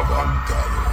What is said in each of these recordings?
Atrabancado.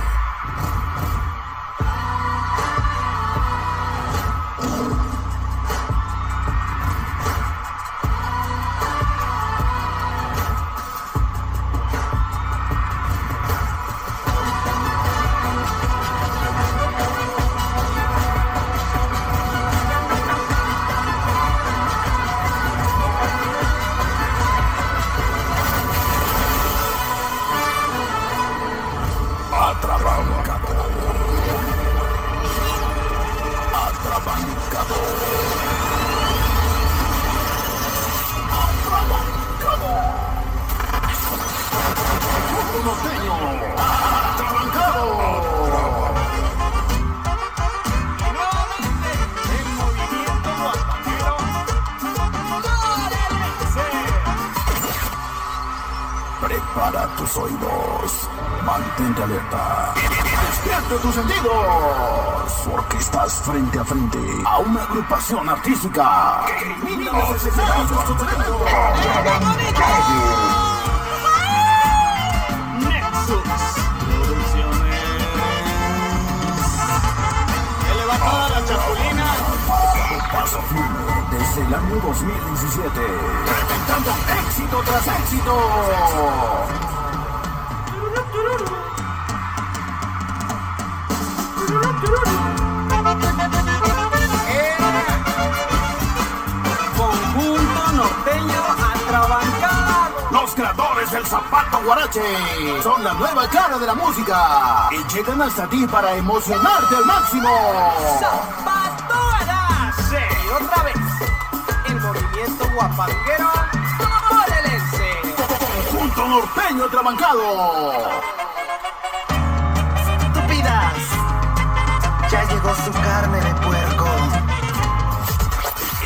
Prepara tus oídos, mantente alerta y despierta tus sentidos, porque estás frente a frente a una agrupación artística que elimina las necesidades de su talento. Nexus Producciones. Elevadora la chapulina. Paso firme desde el año 2017, reventando éxito tras éxito. Conjunto norteño atrabancado. Los creadores del zapato guarache son la nueva cara de la música y llegan hasta ti para emocionarte al máximo. Zapato Guarache. Y otra vez, el movimiento guapanguero morelense. Conjunto norteño atrabancado. Estúpidas, ya llegó su carne de puerco.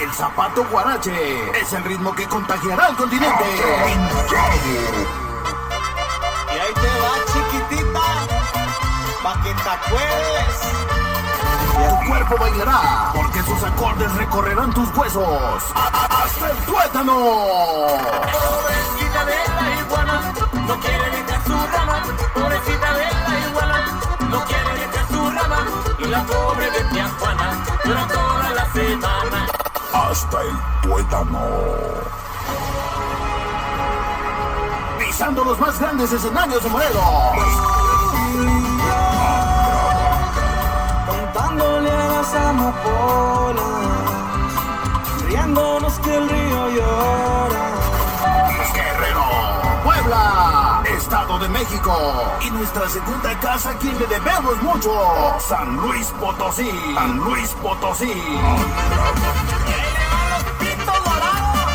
El zapato guarache es el ritmo que contagiará al continente. Y ahí te va, chiquitita, pa' que te acuerdes. Tu cuerpo bailará, porque sus acordes recorrerán tus huesos hasta el tuétano. Pobrecita de la iguana, no quiere dejar su rama. Pobrecita de la iguana, no quiere dejar su rama. Y la pobre de tía Juana llora toda la semana. Hasta el tuétano. Pisando los más grandes escenarios de Morelos. Cantándole a las amapolas, riéndonos que el río llora. Guerrero, Puebla, Estado de México y nuestra segunda casa a quien le debemos mucho, San Luis Potosí. San Luis Potosí. Y ahí le van los pitos dorados,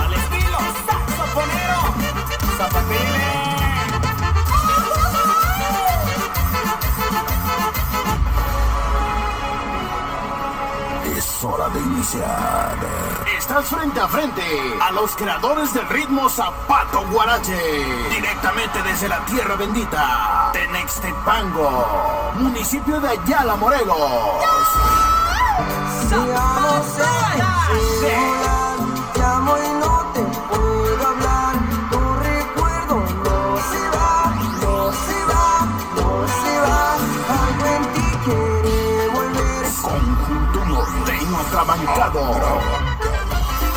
al estilo saxofonero, zapatile. Es hora de iniciar. Estás frente a frente a los creadores del ritmo zapato guarache, directamente desde la tierra bendita, Tenextepango, municipio de Ayala, Morelos. Sigamos te amo y no te puedo hablar. Tu recuerdo no se va, no se va, no se va. Algo en ti quiere volver. Conjunto norteño atrabancado.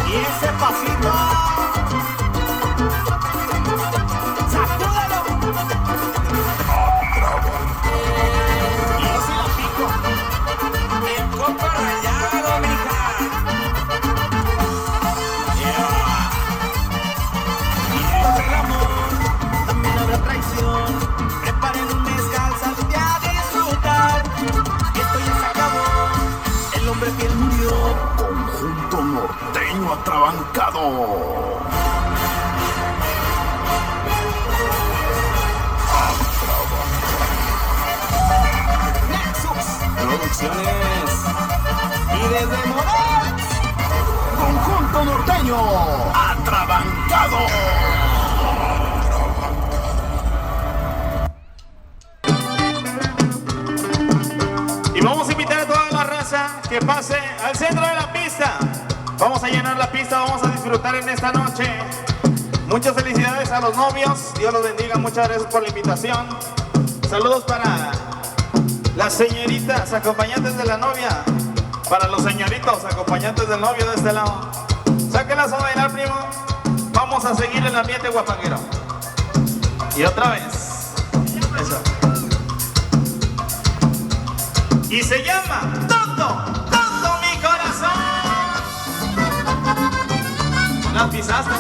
Y ese pasito, sacúdalo. Y ese la pico, el coco rayado, mija. Y habrá el amor, también habrá traición. Preparen un mezcal, salte a disfrutar. Esto ya se acabó, el hombre fiel murió. Conjunto norteño atrabancado. Nexus Producciones. Y desde Morelos, Conjunto norteño atrabancado. Y vamos a invitar a toda la raza que pase al centro de la pista. Vamos a llenar la pista, vamos a disfrutar en esta noche. Muchas felicidades a los novios, Dios los bendiga, muchas gracias por la invitación. Saludos para las señoritas acompañantes de la novia. Para los señoritos acompañantes del novio de este lado. Sáquenlas a bailar, primo. Vamos a seguir el ambiente guapanguero. Y otra vez. Eso. Y se llama Tonto mi corazón. ¿Las pisaste?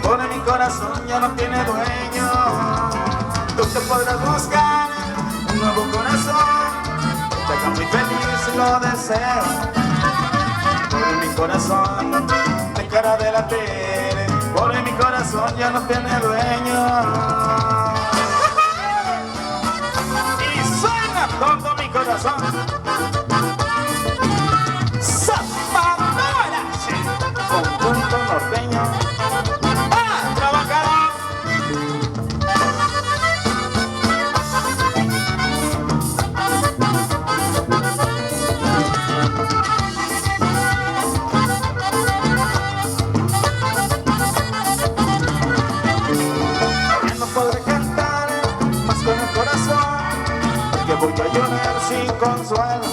Por mi corazón ya no tiene dueño. Tú te podrás buscar un nuevo corazón, te haga muy feliz, lo deseo. Por mi corazón dejará de latir, por mi corazón ya no tiene dueño. Y suena tonto mi corazón. Conjunto norteño. ¡Ah! ¡Trabajador! Ya no podré cantar más con el corazón, porque voy a llorar sin consuelo.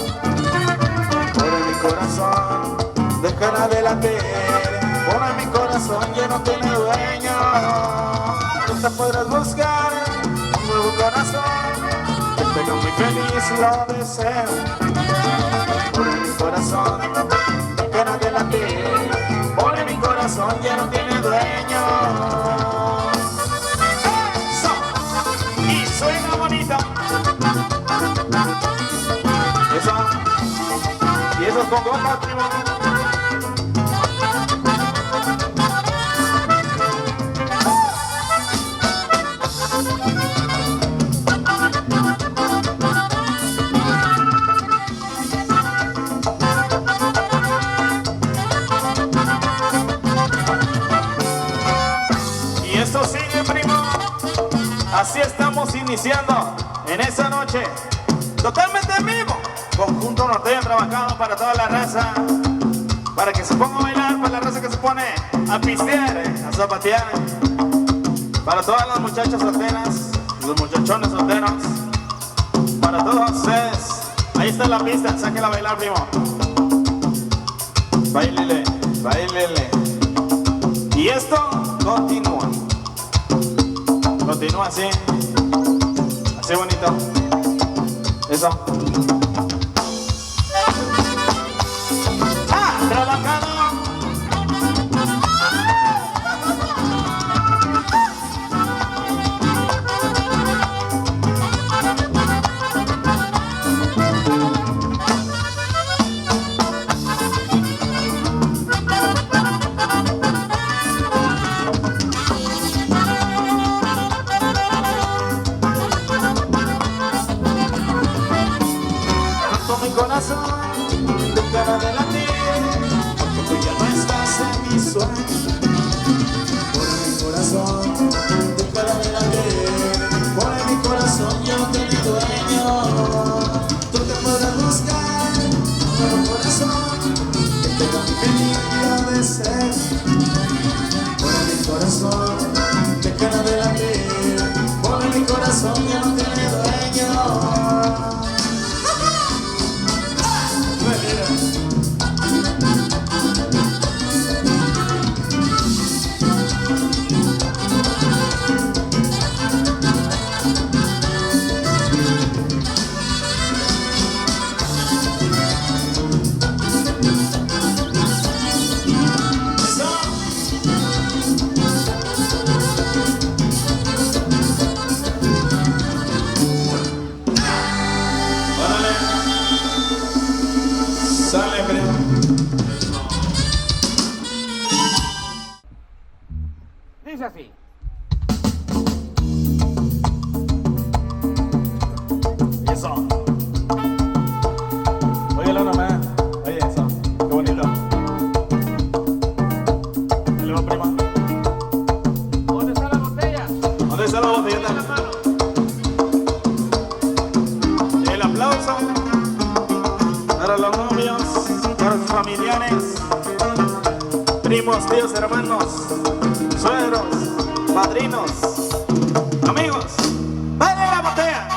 Por mi corazón dejará de latir, por mi corazón ya no tiene dueño. Tú te podrás buscar un nuevo corazón, que te haga muy feliz, lo deseo. Por mi corazón dejará de latir, por mi corazón ya no tiene dueño. Eso, y suena bonito. Eso, y eso es con goma, primo. Así estamos iniciando en esta noche totalmente en vivo. Conjunto norteño trabajando para toda la raza, para que se ponga a bailar, para la raza que se pone a pistear, a zapatear, para todas las muchachas solteras, los muchachones solteros, para todos ustedes. Ahí está la pista, sáquenla a bailar, primo. Bailele, bailele. Y esto continúa. Continúa así, así bonito. Eso. ¡Ah! Trabajando. dice así. Eso. Óyelo nomás. Oye, eso. Qué bonito. ¿Qué le va, prima? ¿Dónde está la botella? ¿Dónde está la botellita? El aplauso para los novios, para sus familiares, primos, tíos, hermanos, suegros, padrinos, amigos. ¡Vale la botella!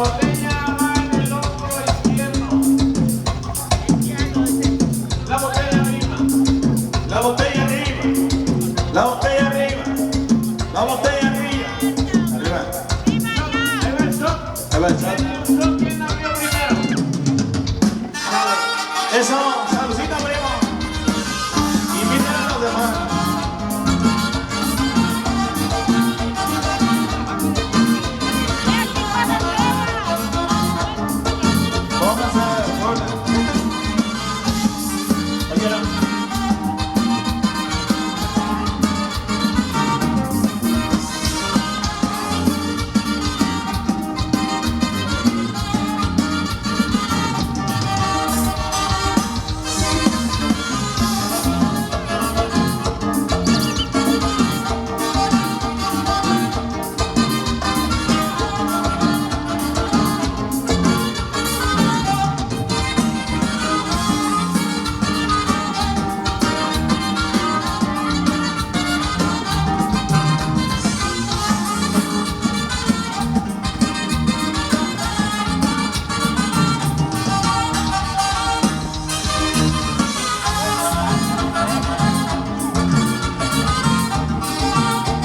botella va en el hombro izquierdo. La botella arriba. La botella arriba. La botella arriba. La botella arriba. Arriba. Ahí va el shot. Ahí va el shot. ¿Quién abrió primero? Eso, saludcita, primo. Inviten a los demás. Pónganse, pónganse. Oye, no.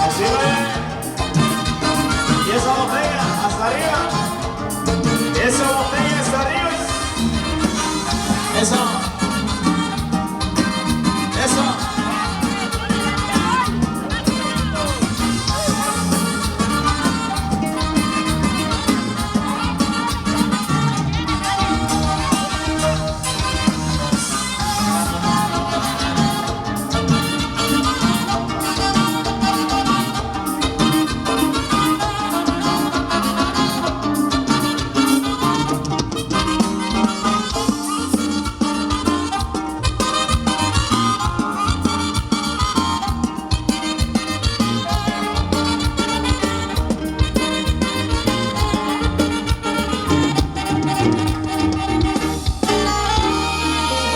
Así ve. Y esa botella hasta arriba. Esa botella hasta arriba. Eso. Eso.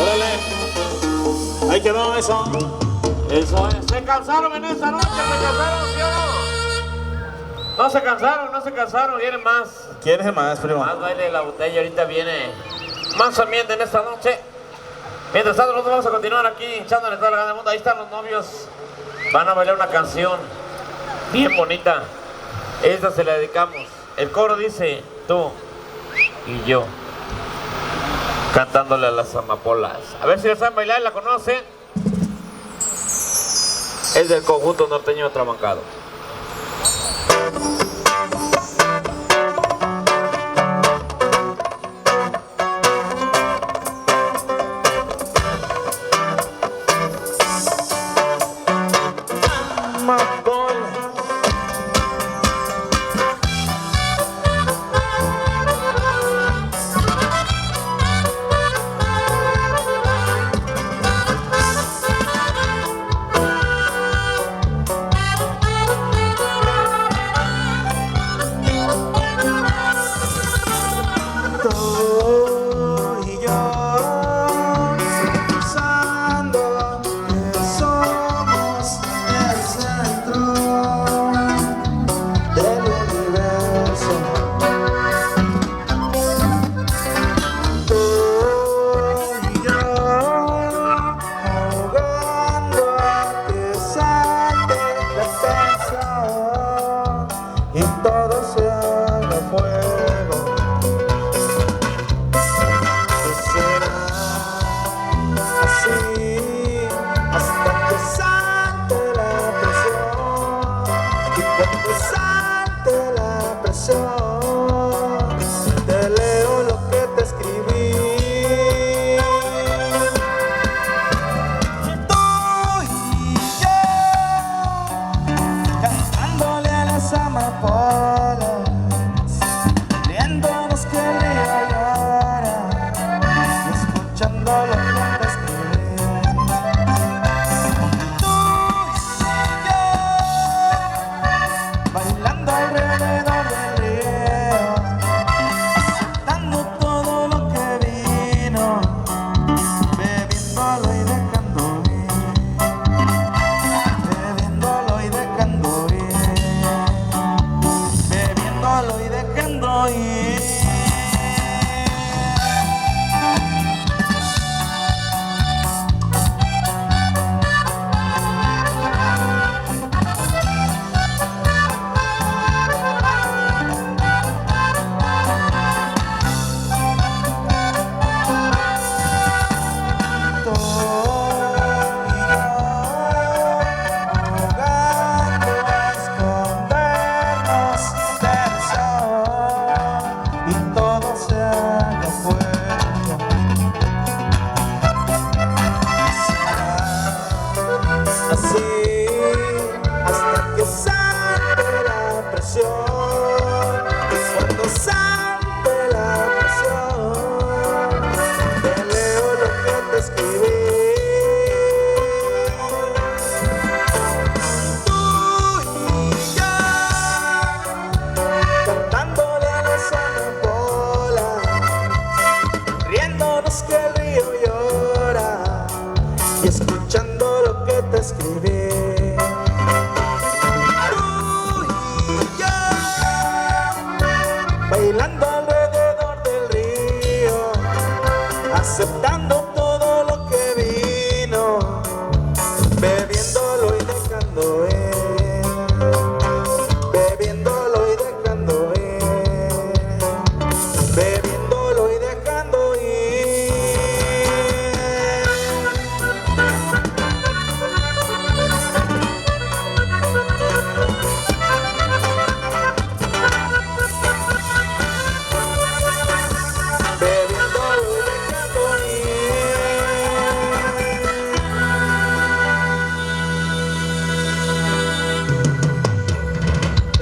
Órale. Ahí quedó eso. Eso es. ¿Se cansaron en esta noche? ¿Se cansaron, sí o no? No se cansaron, no se cansaron. Vienen más. ¿Quieres más, primo? Más baile de la botella. Ahorita viene más ambiente en esta noche. Mientras tanto, nosotros vamos a continuar aquí echándole toda la gana del mundo. Ahí están los novios. Van a bailar una canción bien bonita. Esta se la dedicamos. El coro dice: tú y yo, cantándole a las amapolas. A ver si la saben bailar y la conocen. Es del conjunto norteño Atrabancado.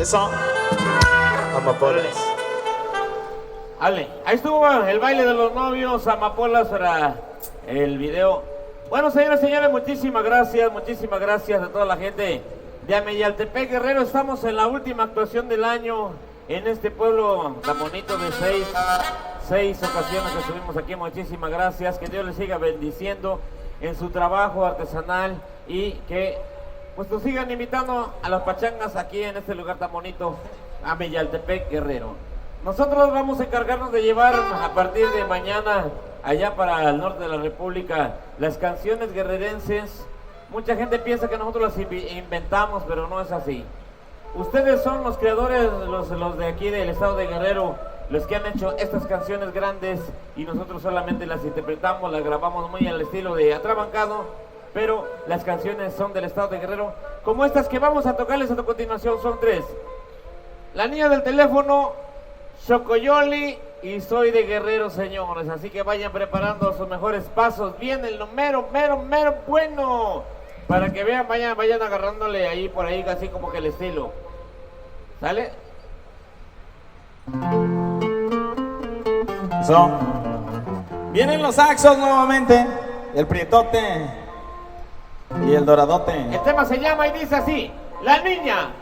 Eso. Amapolas. Ale, ahí estuvo el baile de los novios, amapolas para el video. Bueno, señores y señores, muchísimas gracias a toda la gente de Ameyaltepec, Guerrero. Estamos en la última actuación del año en este pueblo tan bonito de seis ocasiones que estuvimos aquí. Muchísimas gracias, que Dios les siga bendiciendo en su trabajo artesanal y que pues nos sigan invitando a las pachangas aquí en este lugar tan bonito, Ameyaltepec, Guerrero. Nosotros vamos a encargarnos de llevar a partir de mañana allá para el norte de la República las canciones guerrerenses. Mucha gente piensa que nosotros las inventamos, pero no es así. Ustedes son los creadores, los de aquí del estado de Guerrero, los que han hecho estas canciones grandes y nosotros solamente las interpretamos, las grabamos muy al estilo de Atrabancado, pero las canciones son del estado de Guerrero, como estas que vamos a tocarles a continuación. Son tres: La Niña del Teléfono, Chocoyoli y Soy de Guerrero, señores. Así que vayan preparando sus mejores pasos. Viene lo mero bueno. Para que vean, vayan agarrándole ahí por ahí, así como que el estilo. ¿Sale? Eso. Vienen los saxos nuevamente. El prietote y el doradote. El tema se llama y dice así: La niña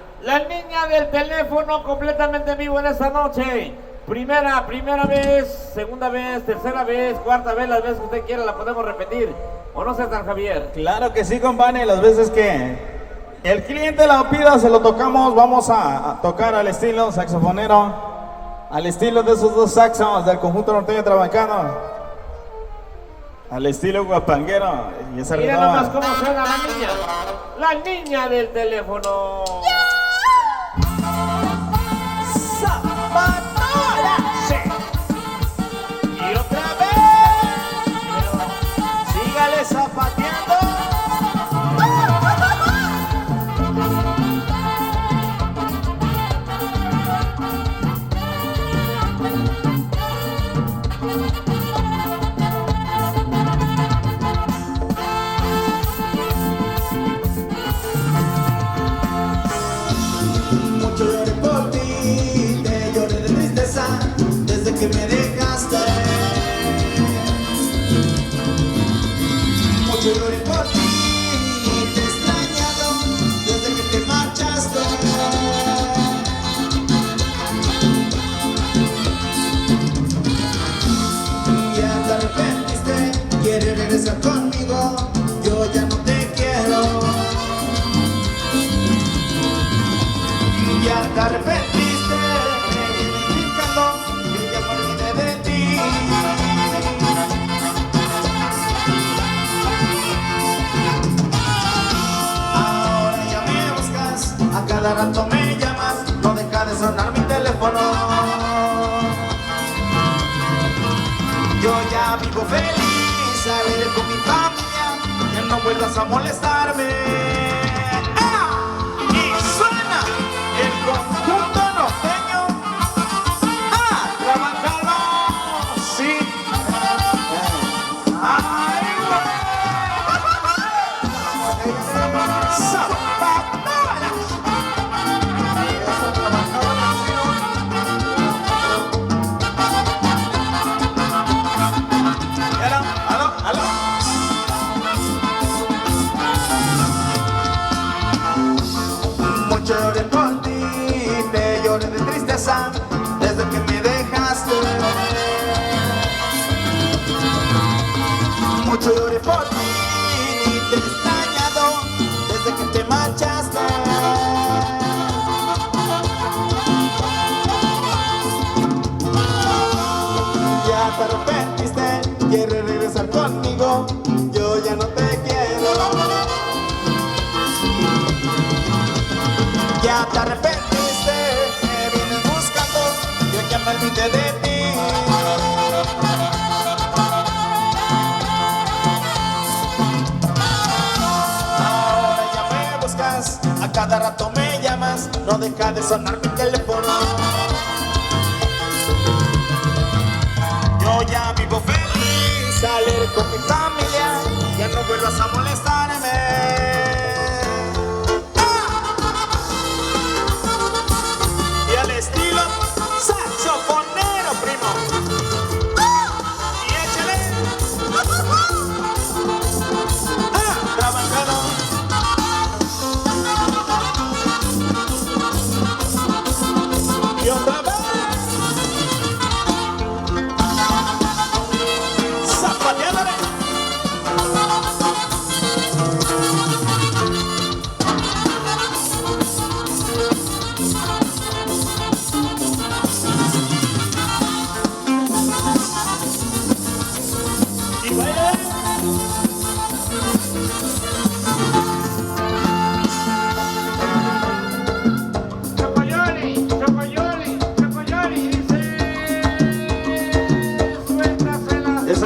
del teléfono, completamente en vivo en esta noche. Primera vez, segunda vez, tercera vez, cuarta vez, las veces que usted quiera la podemos repetir. ¿O no, César Javier? Claro que sí, compadre. Las veces que el cliente la pida, se lo tocamos. Vamos a tocar al estilo saxofonero, al estilo de esos dos saxos del conjunto norteño Trabancano, al estilo guapanguero. Y esa mira nomás cómo suena la niña del teléfono. Y otra vez, sígale zapateando. Mucho lloré por ti, te lloré de tristeza desde que me dejaste. Mucho lloré por ti, te he extrañado desde que te marchaste. Ya te arrepentiste, quieres regresar conmigo, yo ya no te quiero. Ya te arrepentiste, indicando que ya me olvidé de ti. Ahora ya me buscas, a cada rato me llamas, no deja de sonar mi teléfono. Yo ya vivo feliz, saliré con mi familia, que no vuelvas a molestarme. El conjunto norteño Trabancano, sí. Ay, güey. Zapatadas. Aló. Mucho lloré por ti, te lloré de tristeza desde que me dejaste. Mucho lloré por ti, te he extrañado desde que te marchaste. Ya te arrepentiste, quieres regresar conmigo, yo ya no te quiero. Ya te arrepentiste, me vienes buscando, yo ya me olvidé de ti. Ahora ya me buscas, a cada rato me llamas, no deja de sonar mi teléfono. Yo ya vivo feliz, salir con mi familia, ya no vuelvas a molestarme.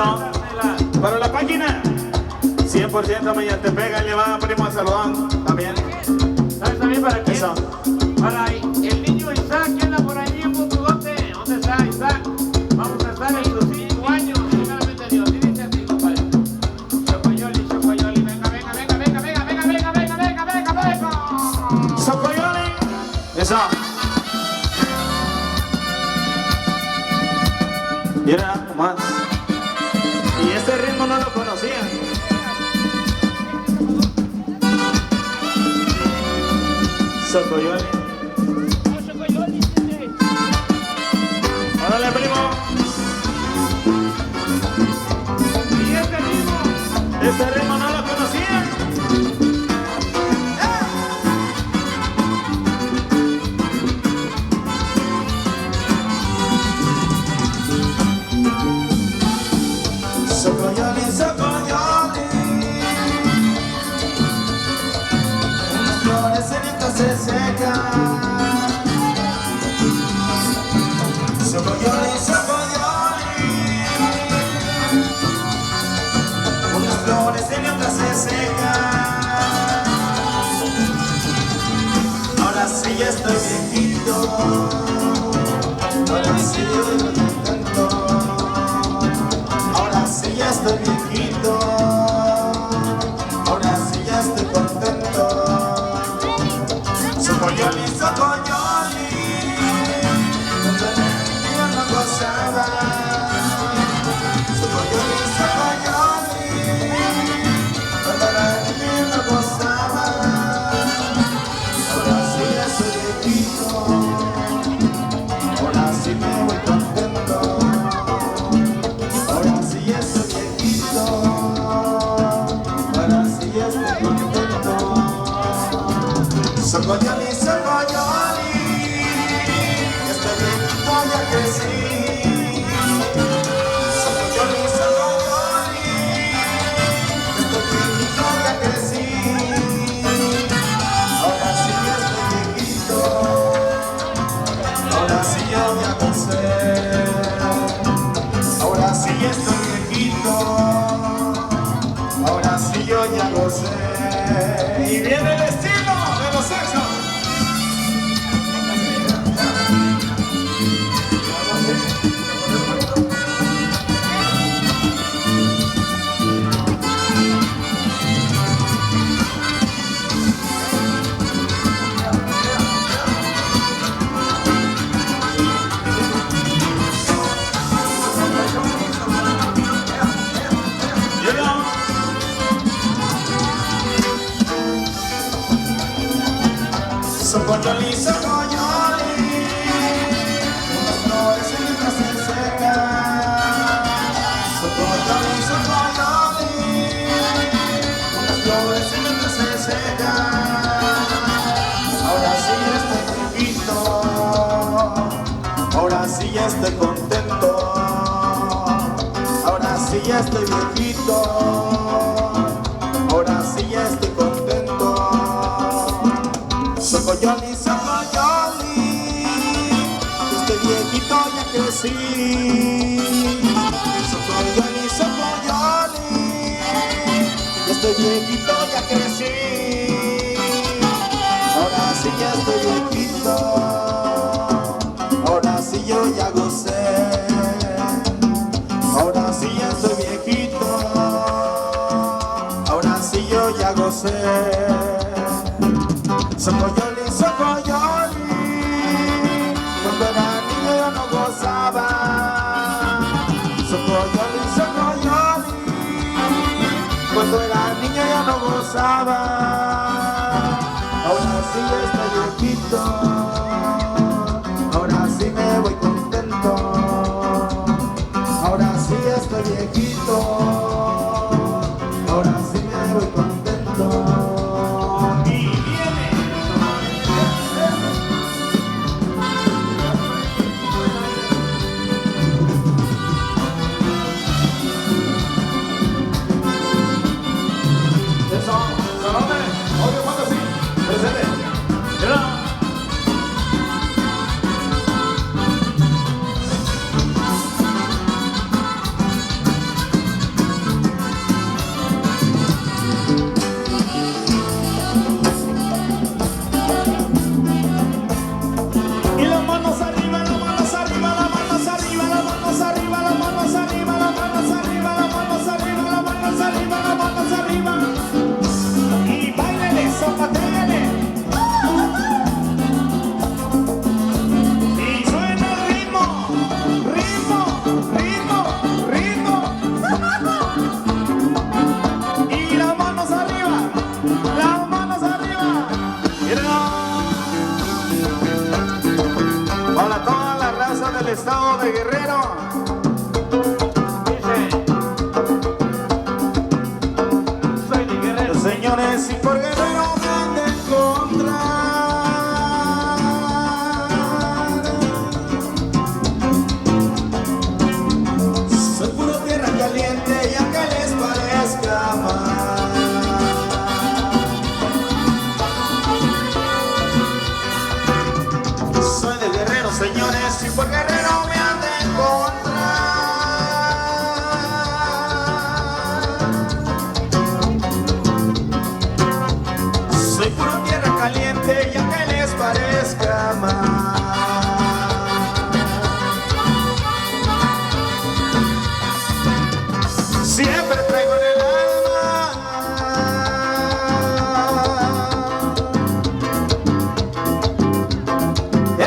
Eso. Para la página. 100% Mayantepec, le va primo a saludón también. ¿Sabes también para quién? Eso. Para el niño Isaac, que anda por ahí en Butudote. ¿Dónde está Isaac? Vamos a estar en sus 5 años, primeramente Dios. Y dice así, compadre. Socoyoli, Socoyoli, venga, venga, venga, venga, venga, venga, venga, venga, venga, venga, venga. Socoyoli. Eso. Mira, más. Y este ritmo no lo conocían. Socoyoli. Órale, primo. Y Este ritmo no lo conocían. Socoyoli, Socoyoli, unas flores cenitas se secan. Socoyoli, Socoyoli, unas flores cenitas se secan. Ahora sí ya estoy viejito, ahora sí yo contento. Ahora sí ya estoy viejito, ahora sí ya estoy contento. Socoyoli, Socoyoli, cuando era niño no gozaba. Socoyoli, Socoyoli, cuando era niño no gozaba. Ahora sí ya estoy viejito, ahora sí me voy contento. Ahora sí ya estoy viejito, ahora sí ya estoy contento. Socoyoli, Socoyoli, estoy viejito, ya crecí. Socoyoli, Socoyoli, estoy viejito, ya crecí. Ahora sí ya estoy viejito, ahora sí yo ya gocé. Ahora sí ya estoy viejito, ahora sí yo ya gocé. Y viene el estilo de los sexos. Socoyoli, Socoyoli, unas flores cenitas se secan. Socoyoli, Socoyoli, unas flores cenitas se secan. Ahora sí ya estoy viejito, ahora sí ya estoy contento. Ahora sí ya estoy viejito, ahora sí ya estoy contento. Socoyoli, Socoyoli, este viejito ya crecí. Socoyoli, Socoyoli, este viejito ya crecí. Ahora sí ya estoy viejito, ahora sí yo ya gocé. Ahora sí ya estoy viejito, ahora sí yo ya gocé. Socoyoli, Socoyoli, cuando era niño yo no gozaba. Socoyoli, Socoyoli, cuando era niño yo no gozaba. Ahora sí ya estoy viejito, ahora sí me voy contento. Ahora sí ya estoy viejito, ahora sí me voy contento. Guerrero. Dice, soy de Guerrero. Señores, si por Guerrero me han de encontrar, soy puro tierra caliente y aunque les parezca mal, soy de Guerrero, señores, si por Guerrero me han de encontrar, soy puro tierra caliente y aunque les parezca mal, siempre traigo en el alma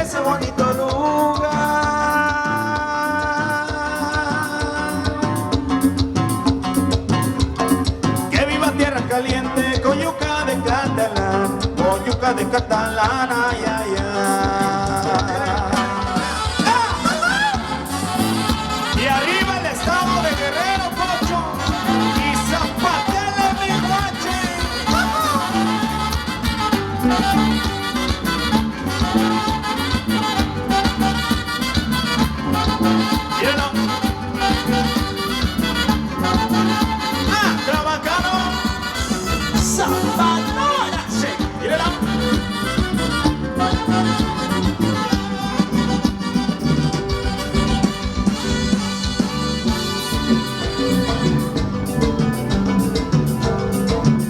ese bonito lugar. Que viva tierra caliente, coyuca de Catalán, coyuca de Catalán, ay, ay, ay. Y arriba el estado de Guerrero, Cocho, y zapatele mi guache. Míralo. Trabajando. Zapatona, sí. Míralo.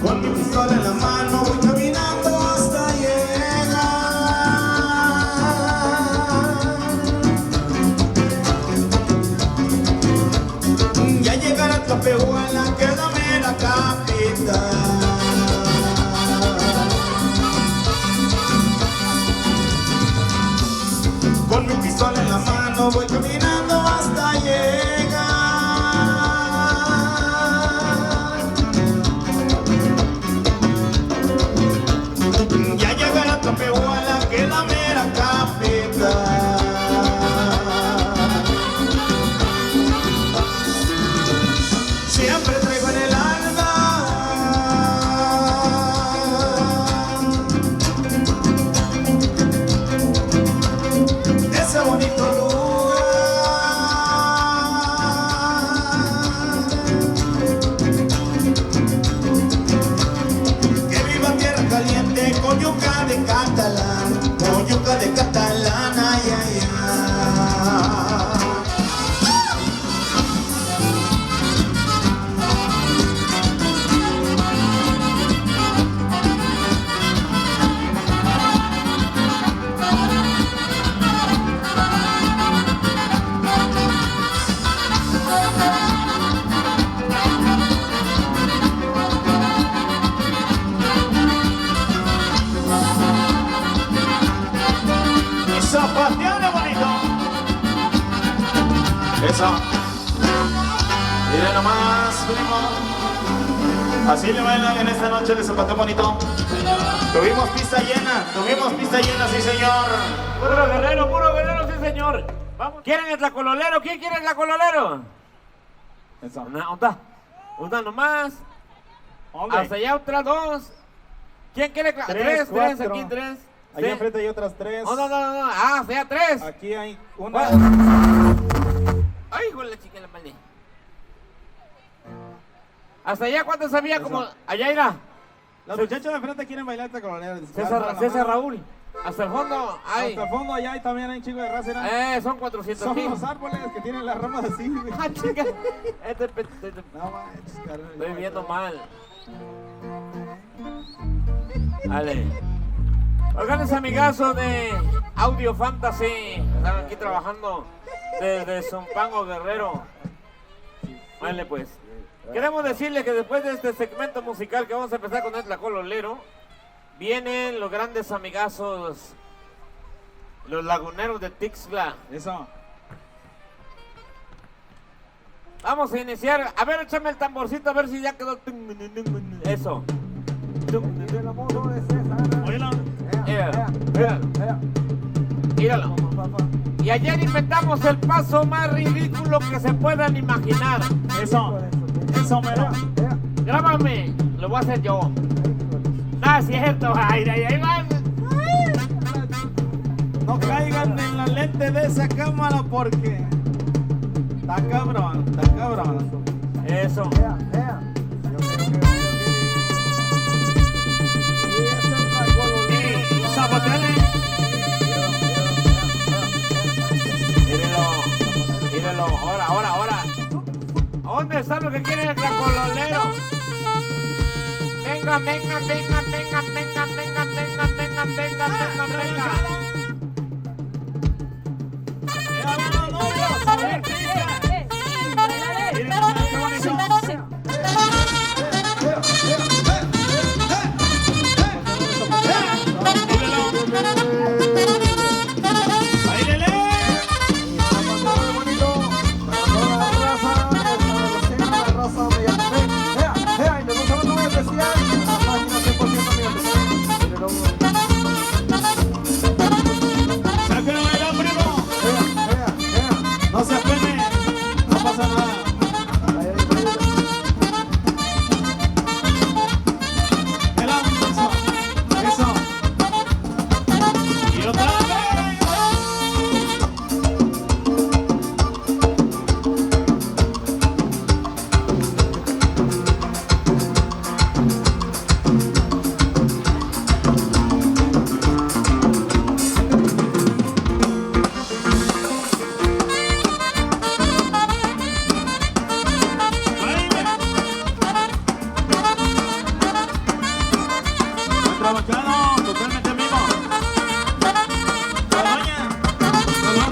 Con mi pistola en la mano voy caminando hasta llegar. Ya llegará a Tlapehuala, quédame la capital. Con mi pistola en la mano voy caminando hasta llegar. Ya llegará a Tlapehuala, que la mera capital. Siempre traigo en el alma ese bonito lugar. Que viva tierra caliente, coyuca de Catalán, coyuca de Catalán, ay, ay, ay. Y zapateale bonito. Eso. Mire nomás, primo. Así le bailan en esta noche de zapateo bonito. Tuvimos pista llena, sí señor. Puro Guerrero, sí señor. Vamos. ¿Quieren el tlacololero? ¿Quién quiere el tlacololero? Eso. Una nomás. Hombre. Hasta allá otras dos. ¿Quién quiere? Tres, cuatro. aquí tres. Allá Sí. enfrente hay otras tres. No. Ah, hasta allá tres. Aquí hay una. Ay, hijo de la chica, la maldita. Hasta allá, ¿cuántos había? Eso. Como, allá irá. Los muchachos de enfrente quieren bailar tacolonero. César Raúl. Hasta el fondo, ay. Hasta el fondo allá hay también hay un chingo de raza. ¿Era? Son 400 Son mil. los árboles que tienen las ramas así, güey. Ah, chica. No manches, carnal. Estoy viendo mal. Vale. Oigan, amigazos de Audio Fantasy. Están aquí trabajando desde Zumpango, Guerrero. Vale, pues. Queremos decirles que después de este segmento musical que vamos a empezar con el tlacololero, vienen los grandes amigazos, los laguneros de Tixla. Eso. Vamos a iniciar. A ver, échame el tamborcito a ver si ya quedó. Eso. El amor de César. Míralo. Míralo. Y ayer inventamos el paso más ridículo que se puedan imaginar. Eso mero. Grábame, lo voy a hacer yo. No es cierto, ay, ahí van. No caigan en la lente de esa cámara porque está cabrón, está cabrón. Eso. Mírenlo, ahora. ¿A dónde está lo que quiere el tlacololero? Venga. No se apene, no pasa nada. Eso. Y otra vez. Trabajado, totalmente vivo. La doña, con las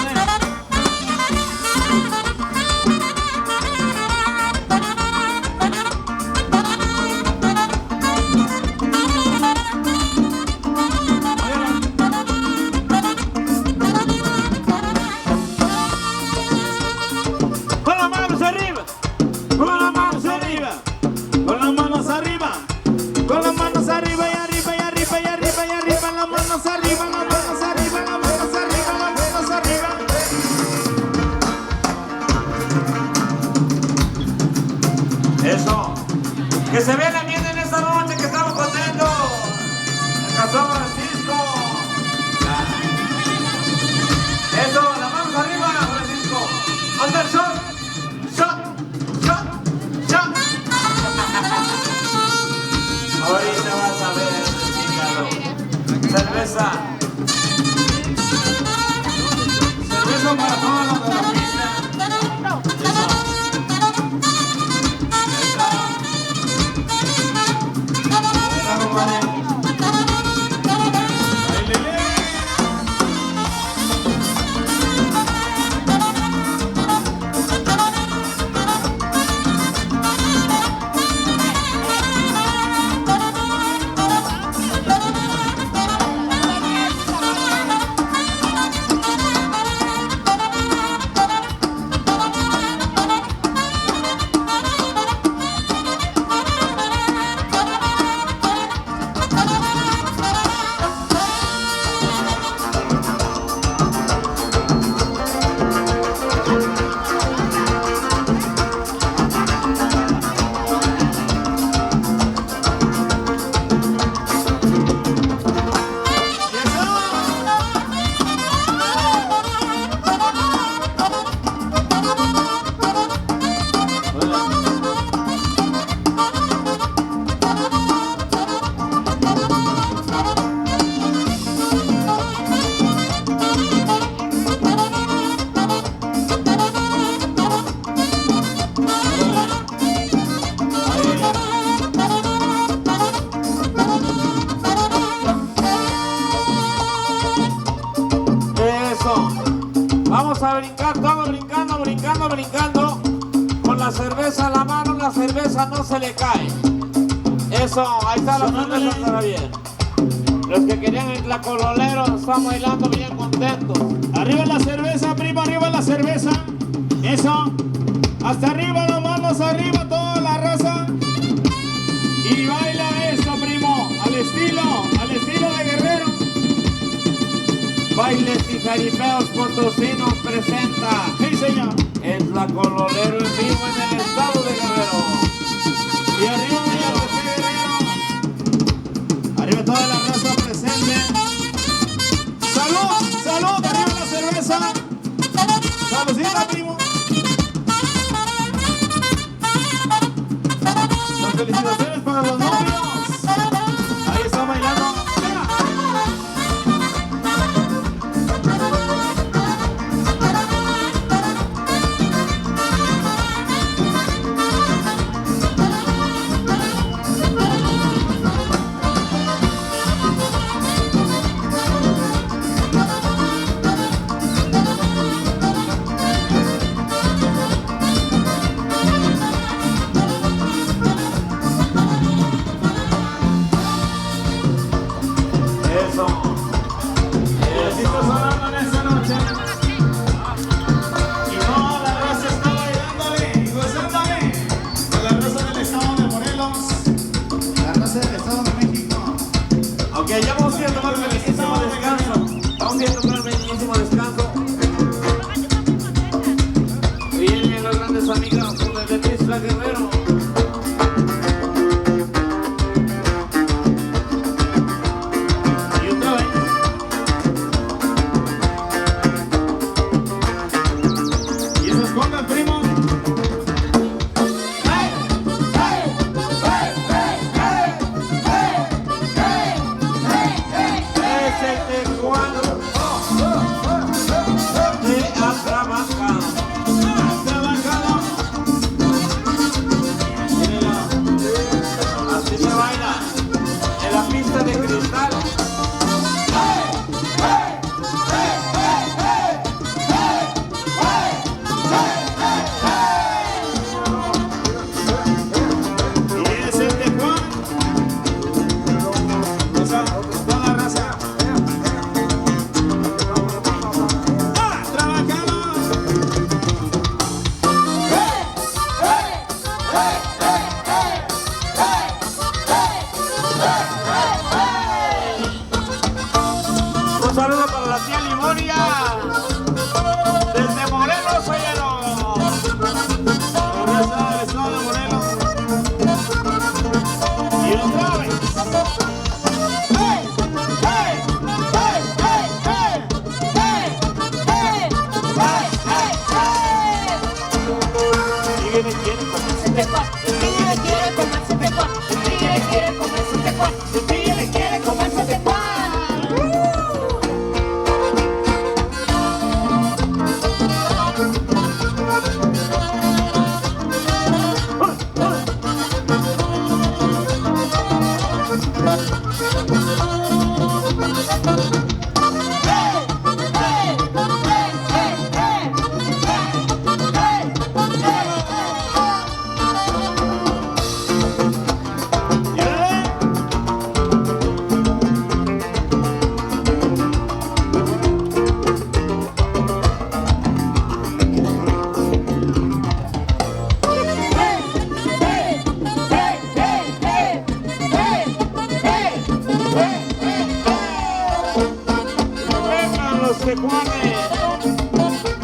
manos arriba, con las manos arriba, con las manos arriba, con las manos arriba y arriba y arriba y arriba y arriba, las manos arriba, las manos arriba, las manos arriba, las manos arriba. Eso. Que se vea el ambiente en esta noche, que estamos contentos. En San Francisco. Eso, las manos arriba, Francisco. Anderson. Shot. Ahorita vas a ver, chingado. Cerveza para todos los de la pista. Vamos a brincar, todos brincando. Con la cerveza en la mano, la cerveza no se le cae. Eso, ahí está la cerveza, estará bien. Los que querían el tlacololero están bailando bien contentos. Arriba la cerveza, primo, arriba la cerveza. Eso. Hasta arriba, las manos arriba, toda la raza. Y baila esto, primo, al estilo de Guerrero. Bailes y Jaripeos Potosinos presenta. Sí, señor. Es la Cololero en vivo en el estado de Guerrero. Y arriba, arriba toda la raza presente. ¡Salud! ¡Salud! ¡Arriba la cerveza! ¡Saludcita, primo! Las felicitaciones para los novios. Ahí está bailando. Ya vamos a ir a tomar un bellísimo descanso. Vamos a ir a tomar un bellísimo descanso. Vienen los grandes amigos de Tisla Guerrero. Y otra vez. Y esas congas, primo. Así se baila en la pista de cristal. Y es el de Juan. Esa, toda la raza. Un saludo para la tía Limonia desde Morelos, Ollero. Regresa al estado de Morelos. Y otra vez.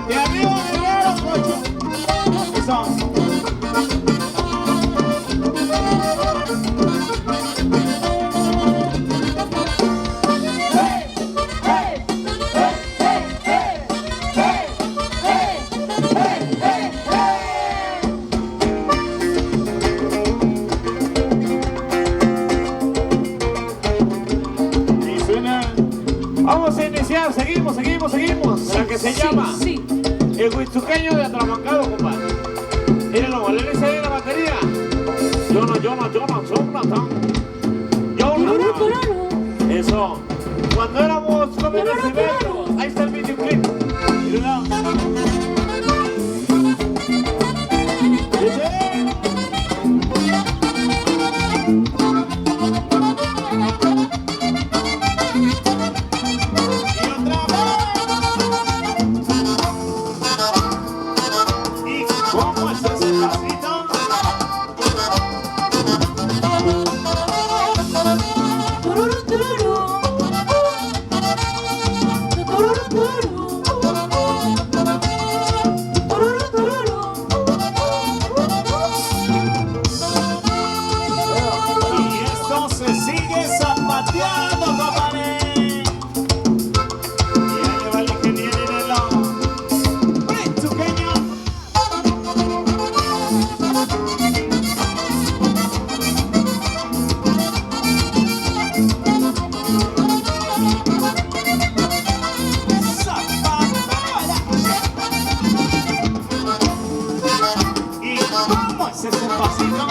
De arriba, Guerrero, cocho. Eso. Vamos a iniciar, seguimos. La que se llama el huitzuqueño de Atrabancado, compadre. Mírenlo, valerse ahí en la batería. Jonathan. Eso. Cuando éramos jóvenes y bellos. Ahí está el videoclip. Mírenlo. ¿Cómo estás en pasito? ¿Cómo es ese pasito?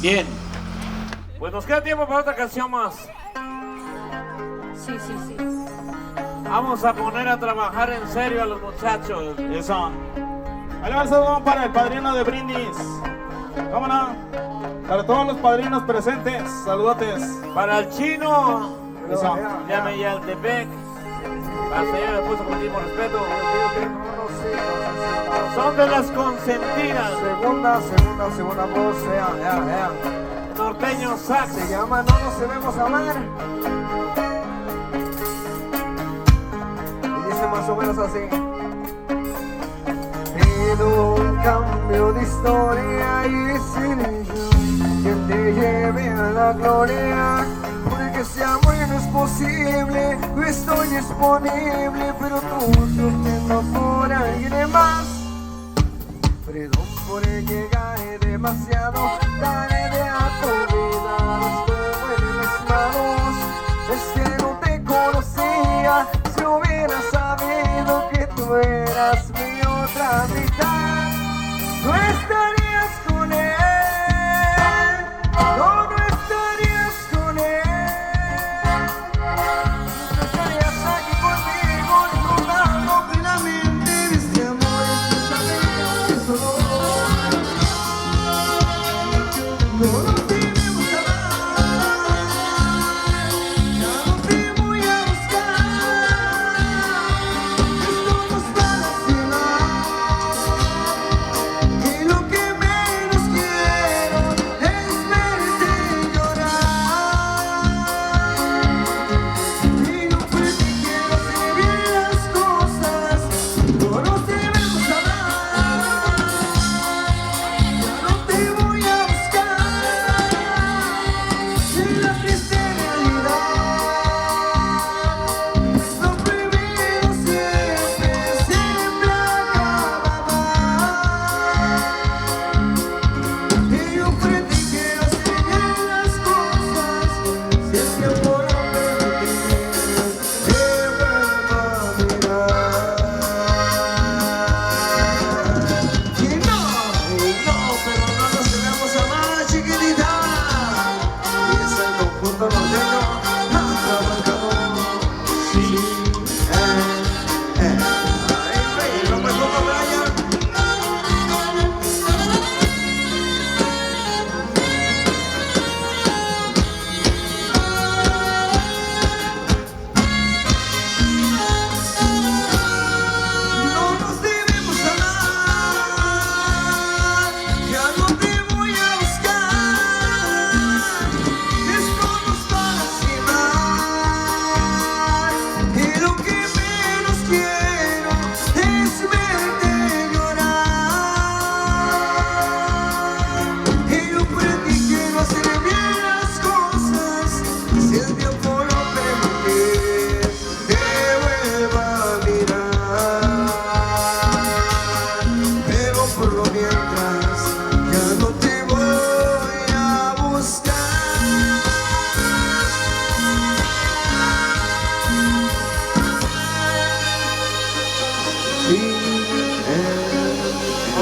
Bien. Pues nos queda tiempo para otra canción más. Sí. Vamos a poner a trabajar en serio a los muchachos. Eso. Ahí va el saludo para el padrino de brindis. ¿Cómo no? Para todos los padrinos presentes, saludotes. Para el chino. Eso. Llame ya al Tepec. Para el señor le puso con el mismo respeto. Son de las consentidas. Segunda voz, Norteño Sax. se llama No nos debemos amar. Y dice más o menos así. Pido un cambio de historia y sin que te lleve a la gloria. Porque ese amor no es posible, estoy disponible, pero tú sufriendo por alguien más. Perdón por llegar demasiado tarde a tu vida, estuve en mis manos. Es que no te conocía, si hubiera sabido que tú eras mi otra mitad, no estarías con él. No estarías con él. No estarías aquí conmigo, disfrutando plenamente de este amor, especialmente que solo. No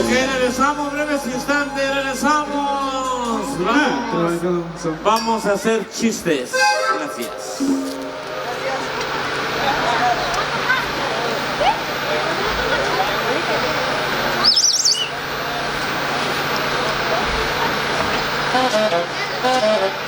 Ok, regresamos, breves instantes, regresamos. Vamos a hacer chistes. Gracias. Gracias.